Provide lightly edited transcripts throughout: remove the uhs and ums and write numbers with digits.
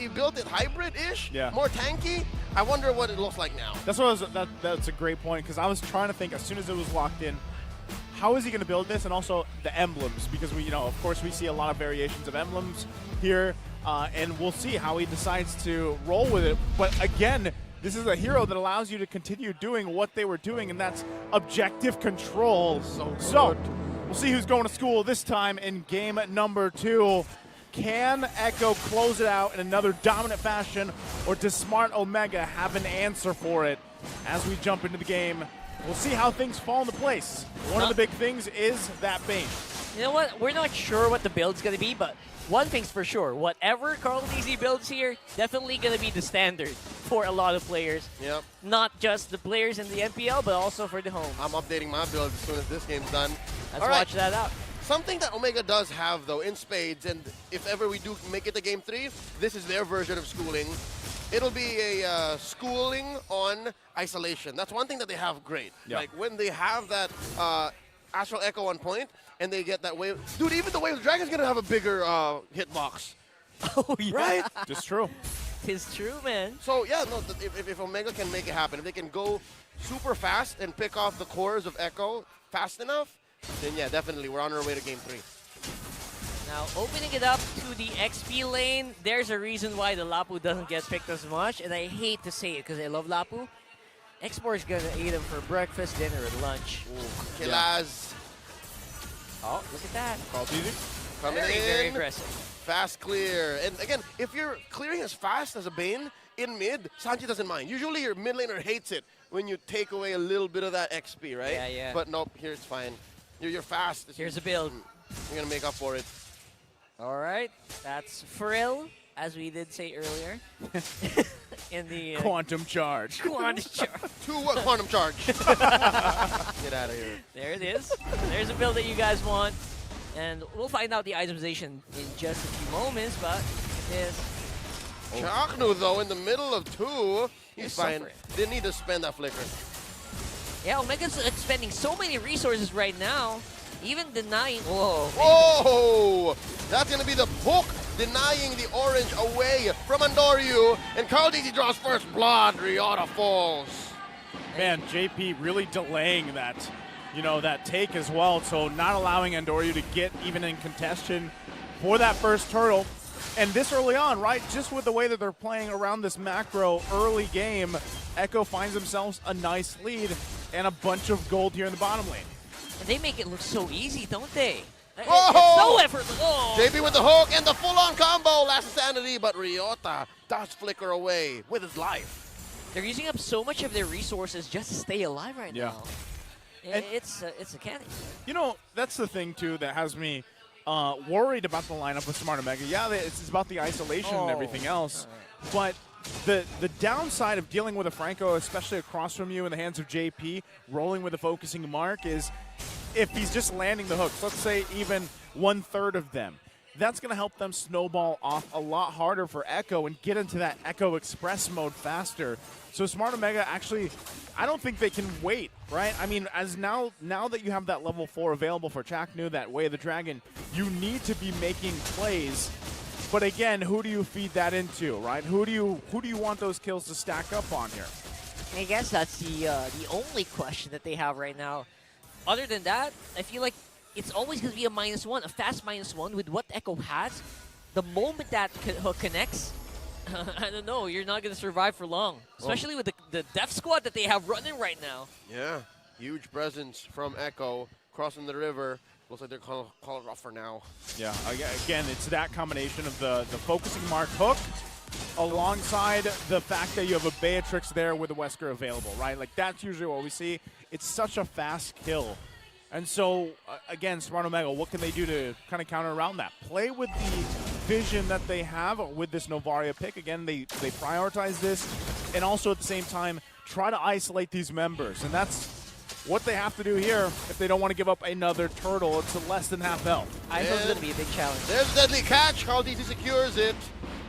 He built it hybrid-ish, Yeah. more tanky. I wonder what it looks like now. That's what I was, that's a great point, because I was trying to think as soon as it was locked in, how is he going to build this? And also the emblems, because we, of course, we see a lot of variations of emblems here, and we'll see how he decides to roll with it. But again, this is a hero that allows you to continue doing what they were doing, and that's objective control. So we'll see who's going to school this time in game number 2. Can Echo close it out in another dominant fashion, or does Smart Omega have an answer for it? As we jump into the game, we'll see how things fall into place. One of the big things is that Bane. You know what? We're not sure what the build's going to be, but one thing's for sure. Whatever Carl DZ builds here, definitely going to be the standard for a lot of players. Yep. Not just the players in the MPL, but also for the home. I'm updating my build as soon as this game's done. Let's watch that out. Something that Omega does have, though, in spades, and if ever we do make it to Game 3, this is their version of schooling. It'll be a schooling on isolation. That's one thing that they have great. Yeah. Like, when they have that Astral Echo on point, and they get that wave. Dude, even the Wave Dragon's going to have a bigger hitbox. Oh, yeah. Right? Just true. It's true, man. So, yeah, no, if Omega can make it happen, if they can go super fast and pick off the cores of Echo fast enough, then yeah, definitely, we're on our way to Game 3. Now, opening it up to the XP lane, there's a reason why the Lapu doesn't get picked as much, and I hate to say it because I love Lapu. X4 is going to eat him for breakfast, dinner, and lunch. Kilaz. Oh, look at that. Call easy. Coming Very in. aggressive. Fast clear. And again, if you're clearing as fast as a Bane in mid, Sanji doesn't mind. Usually your mid laner hates it when you take away a little bit of that XP, right? Yeah, yeah. But nope, here it's fine. You're fast. Here's a build. You're going to make up for it. All right, that's Frill, as we did say earlier. In the Quantum charge. Quantum charge. Quantum charge. Get out of here. There it is. There's a build that you guys want. And we'll find out the itemization in just a few moments, but it is. Chaknu, though, in the middle of 2. He's fine. suffering. Didn't need to spend that flicker. Yeah, Omega's expending so many resources right now, even denying. Whoa. Whoa! That's going to be the hook denying the orange away from Andoryu. And Carl DZ draws first blood. Riota falls. Man, JP really delaying that, that take as well. So not allowing Andoryu to get even in contention for that first turtle. And this early on, right, just with the way that they're playing around this macro early game, Echo finds themselves a nice lead and a bunch of gold here in the bottom lane. And they make it look so easy, don't they? Whoa! It's so effortless. Oh. JP with the hook and the full-on combo. Last sanity, but Riota does flicker away with his life. They're using up so much of their resources just to stay alive right Yeah. now. And- It's a candy. That's the thing, too, that has me worried about the lineup with Smart Omega. Yeah, it's about the isolation and everything else. But the downside of dealing with a Franco, especially across from you in the hands of JP, rolling with a focusing mark, is if he's just landing the hooks, let's say even 1/3 of them, that's going to help them snowball off a lot harder for Echo and get into that Echo Express mode faster. So Smart Omega actually, I don't think they can wait, right? I mean, as now that you have that level 4 available for Chaknu, that Way of the Dragon, you need to be making plays. But again, who do you feed that into, right? Who do you want those kills to stack up on here? I guess that's the only question that they have right now. Other than that, I feel like it's always going to be a -1, a fast -1 with what Echo has. The moment that hook connects, I don't know, you're not going to survive for long. Especially with the Death Squad that they have running right now. Yeah, huge presence from Echo crossing the river. Looks like they're calling it off for now. Yeah, again, it's that combination of the focusing mark hook alongside the fact that you have a Beatrix there with a Wesker available, right? Like, that's usually what we see. It's such a fast kill. And so, again, Smart Omega, what can they do to kind of counter around that? Play with the vision that they have with this Novaria pick. Again, they prioritize this, and also at the same time, try to isolate these members. And that's what they have to do here if they don't want to give up another turtle. It's a less than half health. I think it's going to be a big challenge. There's deadly catch. Carl DZ secures it.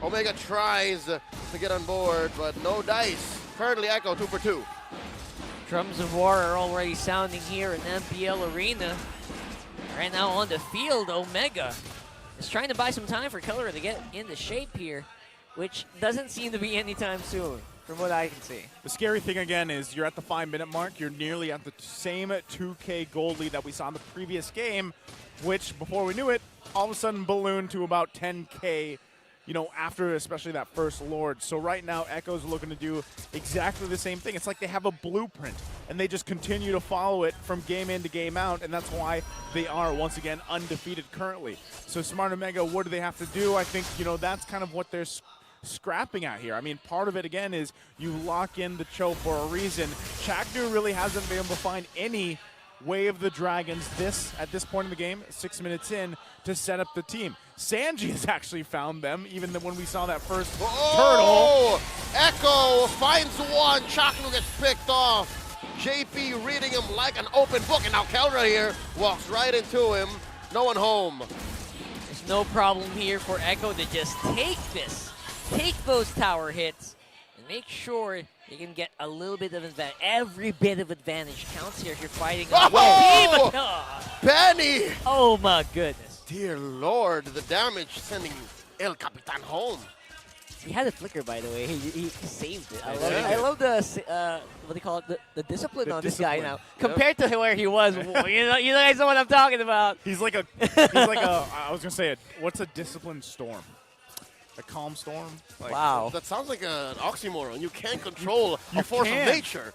Omega tries to get on board, but no dice. Currently, Echo 2 for 2. Drums of war are already sounding here in MPL Arena. Right now on the field, Omega is trying to buy some time for Color to get into shape here. which doesn't seem to be anytime soon, from what I can see. The scary thing again is you're at the 5-minute mark. You're nearly at the same 2K gold lead that we saw in the previous game, which before we knew it, all of a sudden ballooned to about 10K. After especially that first Lord. So right now, Echo's looking to do exactly the same thing. It's like they have a blueprint, and they just continue to follow it from game in to game out, and that's why they are, once again, undefeated currently. So Smart Omega, what do they have to do? I think, that's kind of what they're scrapping at here. I mean, part of it, again, is you lock in the Cho for a reason. Chaknu really hasn't been able to find any way of the Dragons at this point in the game, 6 minutes in, to set up the team. Sanji has actually found them, even when we saw that first turtle. Echo finds one. Chaknu gets picked off. JP reading him like an open book, and now Kelra here walks right into him. No one home. There's no problem here for Echo to just take those tower hits, and make sure you can get a little bit of advantage. Every bit of advantage counts here if you're fighting on Benny! Oh my goodness. Dear Lord, the damage sending El Capitan home. He had a flicker, by the way. He saved it. Yeah. I love the, what do you call it, the discipline on this guy now. Yep. Compared to where he was. you guys know what I'm talking about. He's like I was going to say, what's a disciplined storm? A calm storm? Wow. That sounds like an oxymoron. You can't control a force of nature.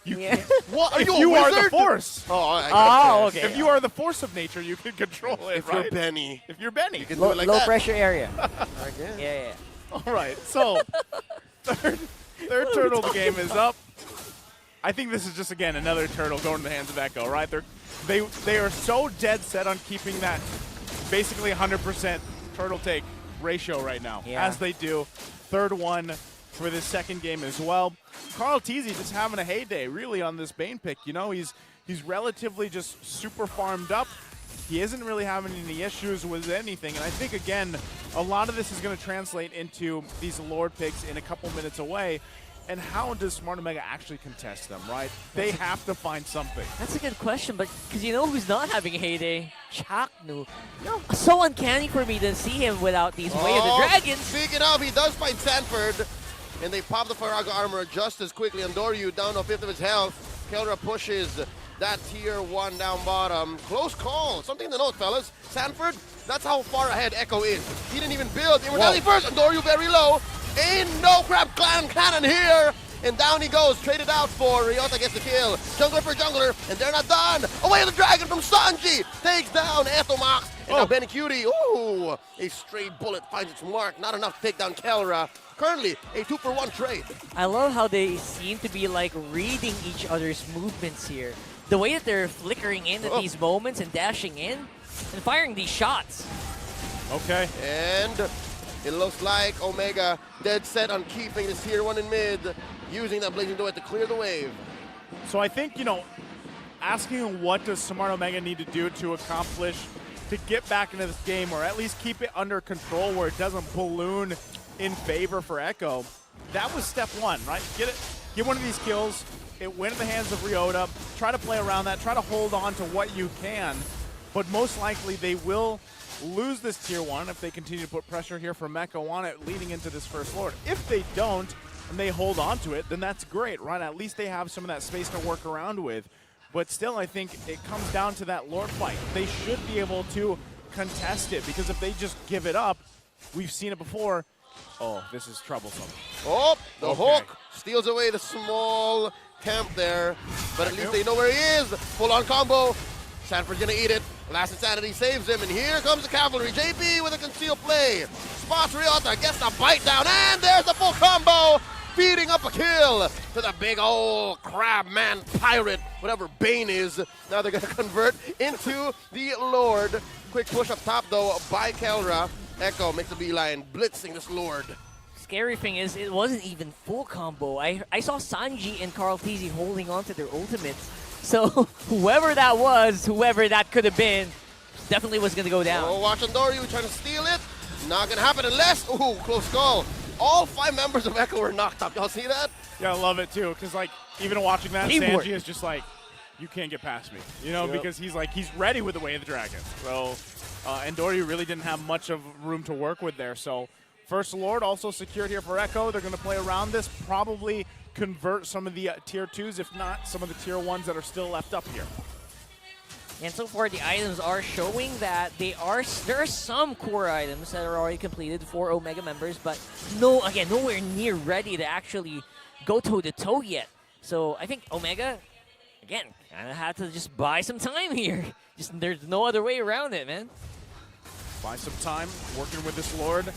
What? Are you a wizard? are the force. Okay. If you are the force of nature, you can control it, If right? you're Benny. If you're Benny. You can do it like low that. pressure area. I guess. Yeah. All right, so third turtle of the game is up. I think this is just, again, another turtle going to the hands of Echo, right? They are so dead set on keeping that basically 100% turtle take ratio right now, as they do. Third one for this second game as well. Carl Teasy just having a heyday, really, on this Bane pick. He's relatively just super farmed up. He isn't really having any issues with anything, and I think, again, a lot of this is going to translate into these Lord picks in a couple minutes away. And how does Smart Omega actually contest them, right? They have to find something. That's a good question, but because you know who's not having a heyday? Chaknu. So uncanny for me to see him without these Way of the Dragons. Speaking of, he does find Sanford, and they pop the Faraga armor just as quickly. And Doryu down to a fifth of his health. Kelra pushes that tier 1 down bottom. Close call. Something to note, fellas. Sanford, that's how far ahead Echo is. He didn't even build Immortality first, and Doryu very low. Ain't no crap clan cannon here. And down he goes, traded out for Ryota gets the kill. Jungler for jungler, and they're not done. Away the dragon from Sanji. Takes down Ethomax. And now Benny Cutie, ooh, a stray bullet finds its mark. Not enough to take down Kelra. Currently, a 2-for-1 trade. I love how they seem to be like reading each other's movements here. The way that they're flickering in at these moments and dashing in and firing these shots. Okay. And it looks like Omega dead set on keeping this tier 1 in mid, using that Blazing Duet to clear the wave. So I think, asking what does Smart Omega need to do to accomplish to get back into this game, or at least keep it under control where it doesn't balloon in favor for Echo, that was step one, right? Get one of these kills, it went in the hands of Ryota, try to play around that, try to hold on to what you can, but most likely they will lose this tier 1 if they continue to put pressure here from Echo on it leading into this first Lord. If they don't, and they hold on to it, then that's great, right? At least they have some of that space to work around with. But still, I think it comes down to that Lord fight. They should be able to contest it, because if they just give it up, we've seen it before. Oh, this is troublesome. Oh, the hook steals away the small camp there, but at least they know where he is. Full-on combo. Sanford's gonna eat it. Last Insanity saves him, and here comes the cavalry. JP with a concealed play. Spots Ryota, gets the bite down, and there's the full combo. Feeding up a kill to the big old crab man pirate, whatever Bane is. Now they're gonna convert into the Lord. Quick push up top though by Kelra. Echo makes a beeline, blitzing this Lord. Scary thing is, it wasn't even full combo. I saw Sanji and Carl Teasy holding on to their ultimates. So whoever that was, whoever that could have been, definitely was going to go down. Oh, watch Doryu trying to steal it. Not going to happen unless, ooh, close call. All 5 members of Echo were knocked up. Y'all see that? Yeah, I love it too, because even watching that, Teamwork. Sanji is just like, you can't get past me, because he's ready with the Way of the Dragon. So, and Doryu really didn't have much of room to work with there. So, First Lord also secured here for Echo. They're going to play around this, probably convert some of the tier 2s, if not some of the tier 1s that are still left up here. And so far, the items are showing that there are some core items that are already completed for Omega members, but nowhere near ready to actually go toe-to-toe yet. So I think Omega, again, kind of had to just buy some time here. There's no other way around it, man. Buy some time, working with this Lord.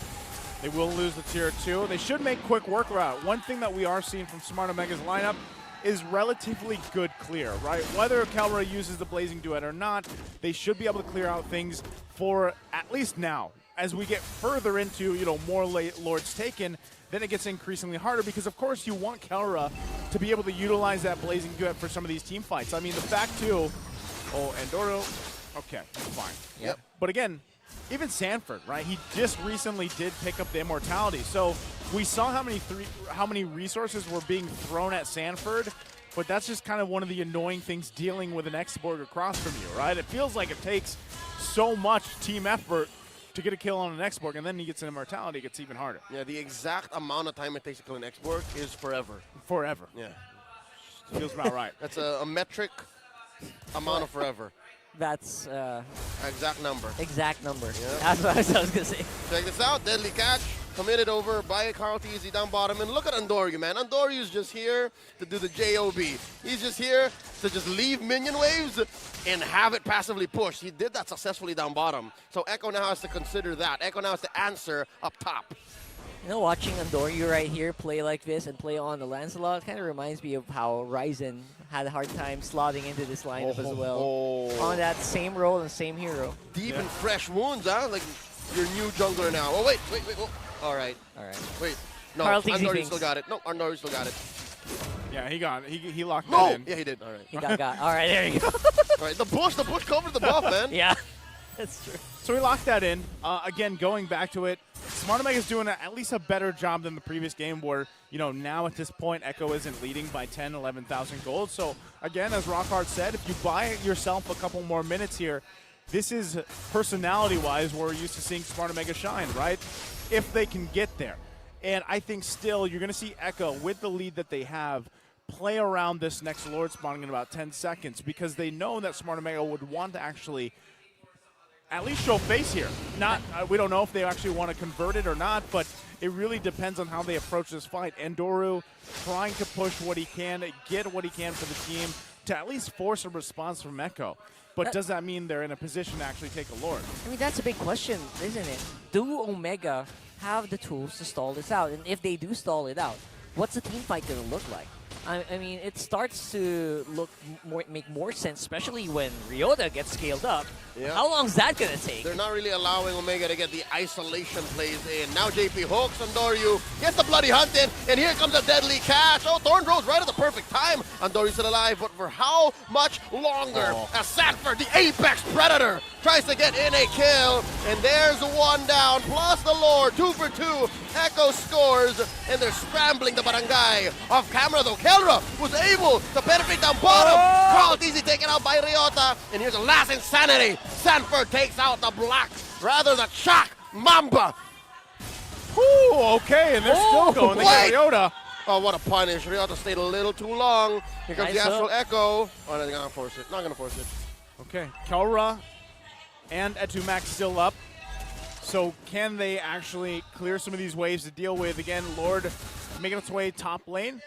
They will lose the tier 2. They should make quick work route. One thing that we are seeing from Smart Omega's lineup is relatively good clear, right? Whether Calra uses the Blazing Duet or not, they should be able to clear out things for at least now. As we get further into, more late Lords taken, then it gets increasingly harder because, of course, you want Calra to be able to utilize that Blazing Duet for some of these team fights. I mean, the fact, too, Andoro, okay, fine. Yep. But again, even Sanford, right? He just recently did pick up the Immortality. So we saw how many resources were being thrown at Sanford, but that's just kind of one of the annoying things dealing with an X-Borg across from you, right? It feels like it takes so much team effort to get a kill on an X-Borg, and then he gets an Immortality, it gets even harder. Yeah, the exact amount of time it takes to kill an X-Borg is forever. Forever. Yeah. Feels about right. That's a metric amount of forever. That's Exact number. exact number. Yeah. That's what I was going to say. Check this out. Deadly catch. Committed over by Carl Teasy down bottom. And look at Andoryu, man. Andoryu's just here to do the JOB. He's just here to just leave minion waves and have it passively pushed. He did that successfully down bottom. So Echo now has to consider that. Echo now has to answer up top. Watching Andoryu right here play like this and play on the Lancelot kind of reminds me of how Ryzen had a hard time slotting into this lineup as well. On that same role and same hero. Deep and fresh wounds, huh? Like your new jungler now. Oh, wait. Oh. All right. Wait. No, Carl Teasy Andoryu thinks. still got it. No, Andoryu still got it. Yeah, he got it. He locked No! that in. Yeah, he did. All right. He got. All right, there you go. All right. The bush covered the buff, man. Yeah, that's true. So we locked that in. Again, going back to it, Smart Omega's doing at least a better job than the previous game where, now at this point, Echo isn't leading by 10, 11,000 gold. So, again, as Rockhard said, if you buy yourself a couple more minutes here, this is personality-wise where we're used to seeing Smart Omega shine, right? If they can get there. And I think still you're going to see Echo, with the lead that they have, play around this next Lord spawning in about 10 seconds because they know that Smart Omega would want to actually at least show face here. We don't know if they actually want to convert it or not, but it really depends on how they approach this fight. Andoryu trying to push what he can, get what he can for the team to at least force a response from Echo. But does that mean they're in a position to actually take a Lord? I mean, that's a big question, isn't it? Do Omega have the tools to stall this out? And if they do stall it out, what's the team fight going to look like? I mean, it starts to make more sense, especially when Ryota gets scaled up. Yeah. How long is that going to take? They're not really allowing Omega to get the isolation plays in. Now JP hooks Andoryu, gets the bloody hunt in, and here comes a deadly catch. Oh, Thornrose right at the perfect time. Andoryu's still alive, but for how much longer? As Sanford, the apex predator, tries to get in a kill, and there's one down, plus the Lord, 2 for 2. Echo scores, and they're scrambling the barangay off camera though. Kelra was able to penetrate down bottom. Carl easy taken out by Ryota, and here's the last insanity. Sanford takes out the black, rather the Chak Mamba. Ooh, okay, and they're still going. They got wait. Ryota. Oh, what a punish. Ryota stayed a little too long. Here comes Nice the astral up. echo. Oh, they're gonna force it. Not gonna force it. Okay, Kelra and Etumac still up. So can they actually clear some of these waves to deal with? Again, Lord making its way top lane.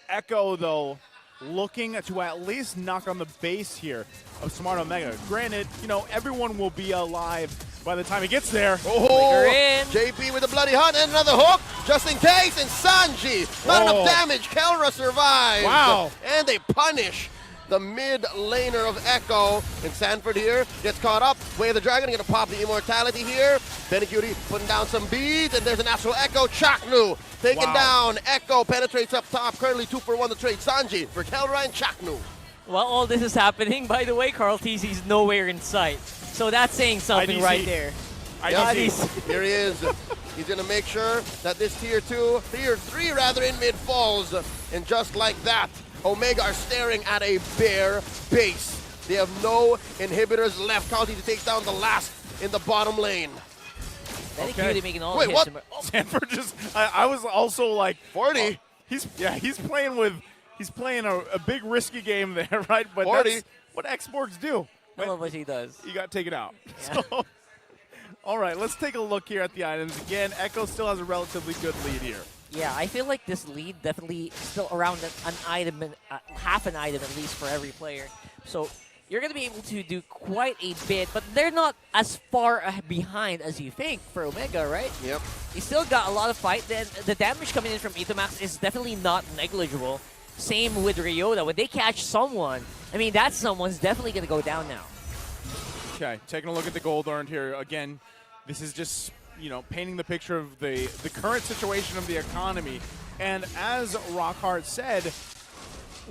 Echo, though, looking to at least knock on the base here of Smart Omega. Granted, everyone will be alive by the time he gets there. Oh, in. JP with a bloody hunt and another hook, just in case, and Sanji. Not enough damage. Kelra survives. Wow. And they punish the mid laner of Echo. And Sanford here gets caught up. Way of the Dragon, gonna pop the immortality here. Benicudi putting down some beads, and there's an astral echo. Chaknu taken down. Echo penetrates up top. Currently 2 for 1 to trade Sanji for Kelra and Chaknu. While all this is happening, by the way, Carl TZ's nowhere in sight. So that's saying something IDC. right there. IDC. Here he is. He's gonna make sure that this tier 3 in mid falls. And just like that, Omega are staring at a bare base. They have no inhibitors left. County to take down the last in the bottom lane. Cutie making all Wait, the hits. what? Sanford just, I was also like, 40. he's playing a big risky game there, right? But 40. that's what Xborgs do. I love what he does. You got taken out. Yeah. So, all right, let's take a look here at the items. Again, Echo still has a relatively good lead here. Yeah, I feel like this lead definitely still around an item, half an item at least for every player. So you're going to be able to do quite a bit, but they're not as far behind as you think for Omega, right? Yep. You still got a lot of fight. Then the damage coming in from Itomax is definitely not negligible. Same with Ryota. When they catch someone, I mean, that someone's definitely going to go down now. Okay, taking a look at the gold earned here. Again, this is just, painting the picture of the current situation of the economy. And as Rockhart said,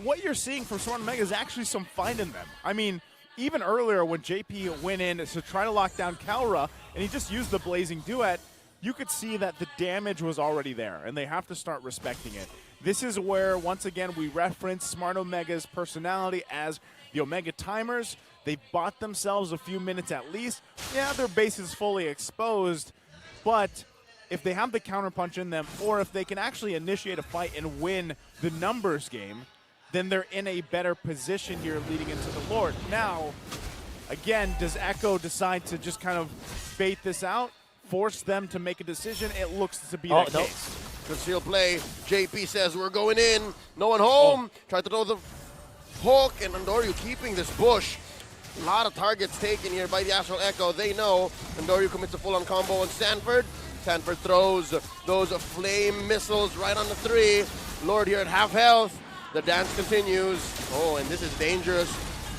what you're seeing from Smart Omega is actually some fight in them. I mean, even earlier when JP went in to try to lock down Kalra, and he just used the Blazing Duet, you could see that the damage was already there, and they have to start respecting it. This is where, once again, we reference Smart Omega's personality as the Omega Timers. They've bought themselves a few minutes at least. Yeah, their base is fully exposed, but if they have the counterpunch in them, or if they can actually initiate a fight and win the numbers game, then they're in a better position here leading into the Lord. Now, again, does Echo decide to just kind of bait this out, force them to make a decision? It looks to be that case. Concealed play. JP says we're going in. No one home. Tried to throw the hook, and Andoryu keeping this bush. A lot of targets taken here by the Astral Echo. They know Andoryu commits a full-on combo on Sanford. Sanford throws those flame missiles right on the 3. Lord here at half health. The dance continues. Oh, and this is dangerous.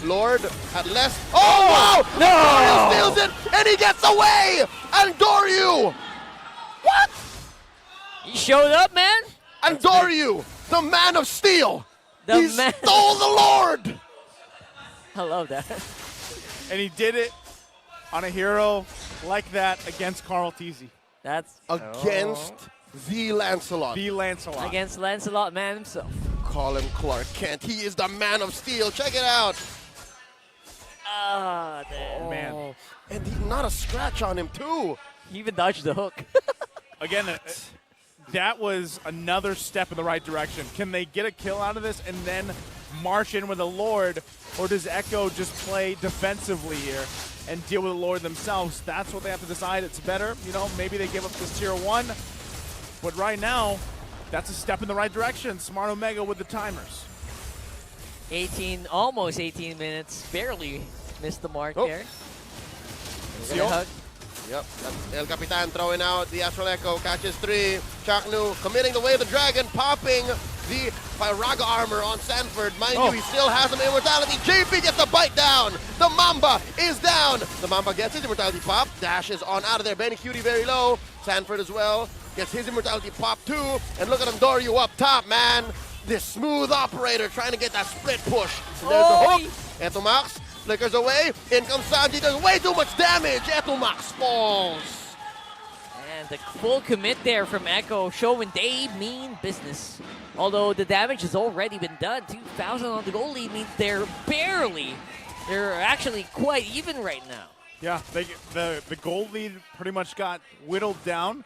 Lord at less. Oh, wow! No! Andoryu steals it, and he gets away! Andoryu! What? He showed up, man. Andoryu, the man of steel. The He man. stole the Lord. I love that. And he did it on a hero like that against Carl Teasy. That's Against the Lancelot. The Lancelot. against Lancelot man himself. Call him Clark Kent. He is the man of steel. Check it out. Ah, damn. Man. And not a scratch on him, too. He even dodged the hook. Again, that was another step in the right direction. Can they get a kill out of this and then march in with the Lord, or does Echo just play defensively here and deal with the Lord themselves? That's what they have to decide. It's better, maybe they give up this tier 1, but right now, that's a step in the right direction. Smart Omega with the timers. Almost 18 minutes. Barely missed the mark there. Seal. Hug. Yep, that's El Capitan throwing out the Astral Echo, catches 3. Chaknu committing the way of the dragon, popping the Pyraga armor on Sanford. Mind you, he still has some immortality. JP gets the bite down. The Mamba is down. The Mamba gets his immortality pop, dashes on out of there. Benny Cutie very low. Sanford as well gets his immortality pop too. And look at Andoryu up top, man. This smooth operator trying to get that split push. And there's the hook. Etomax flickers away. In comes Sanji. Does way too much damage. Etomax falls. And the full commit there from Echo showing they mean business. Although the damage has already been done. 2,000 on the goal lead means they're actually quite even right now. Yeah, the gold lead pretty much got whittled down.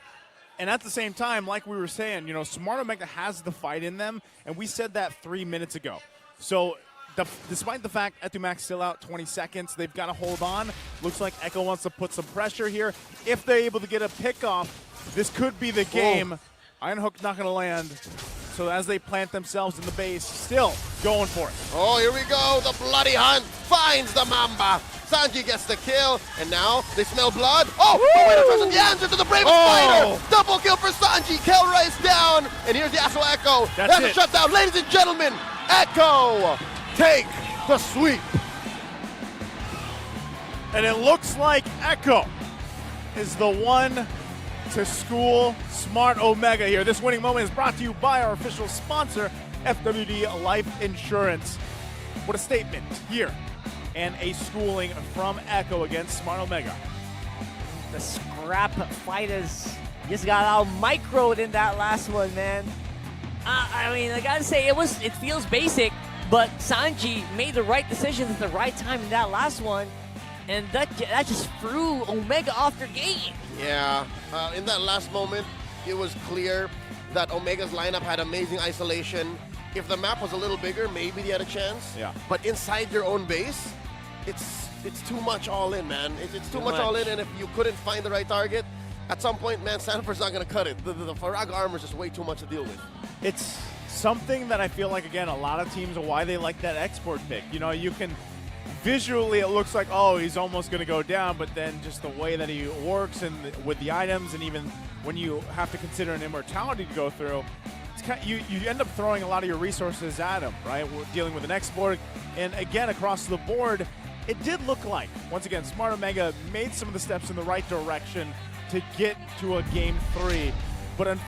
And at the same time, like we were saying, Smart Omega has the fight in them, and we said that 3 minutes ago. So despite the fact Etumax still out 20 seconds, they've got to hold on. Looks like Echo wants to put some pressure here. If they're able to get a pick off, this could be the game. Iron Hook not going to land. So as they plant themselves in the base, still going for it. Oh, here we go. The bloody hunt finds the Mamba. Sanji gets the kill, and now they smell blood. Oh, the winner presents the answer to the bravest fighter. Double kill for Sanji. Kelra is down, and here's the Astral Echo. That's a shutdown. Ladies and gentlemen, Echo take the sweep. And it looks like Echo is the one to school Smart Omega here. This winning moment is brought to you by our official sponsor, FWD Life Insurance. What a statement here. And a schooling from Echo against Smart Omega. The scrap fighters just got out microed in that last one, man. I mean, I gotta say, it feels basic, but Sanji made the right decisions at the right time in that last one, and that just threw Omega off their game. Yeah. In that last moment, it was clear that Omega's lineup had amazing isolation. If the map was a little bigger, maybe they had a chance. Yeah. But inside your own base, it's too much all in, man. It's too much all in, and if you couldn't find the right target, at some point, man, Sanford's not going to cut it. The Farag armor is just way too much to deal with. It's something that I feel like, again, a lot of teams are why they like that export pick. You know, you can visually, it looks like, oh, he's almost going to go down, but then just the way that he works and with the items, and even when you have to consider an immortality to go through, it's kind of, you end up throwing a lot of your resources at him, right? We're dealing with an export, and again, across the board, it did look like, once again, Smart Omega made some of the steps in the right direction to get to a game 3, but